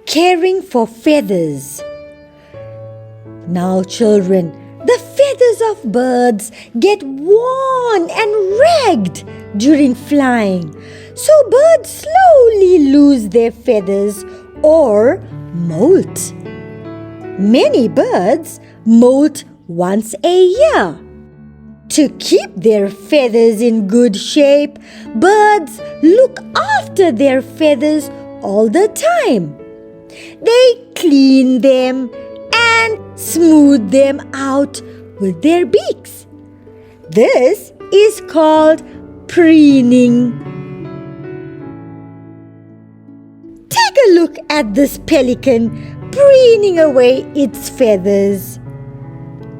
caring for feathers. Now, children, the feathers of birds get worn and ragged during flying. So birds slowly lose their feathers or molt. Many birds molt once a year. To keep their feathers in good shape, birds look after their feathers all the time. They clean them and smooth them out with their beaks. This is called preening. Take a look at this pelican preening away its feathers.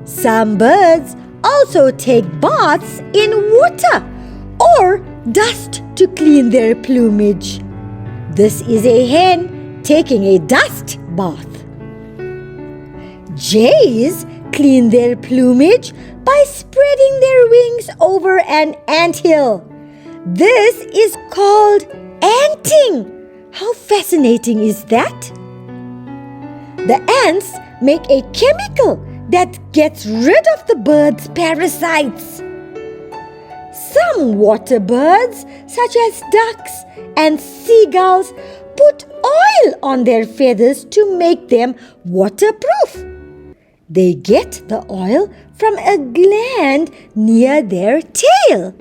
Some birds also take baths in water or dust to clean their plumage. This is a hen taking a dust bath. Jays clean their plumage by spreading their wings over an anthill. This is called anting. How fascinating is that? The ants make a chemical that gets rid of the bird's parasites. Some water birds, such as ducks and seagulls, put oil on their feathers to make them waterproof. They get the oil from a gland near their tail.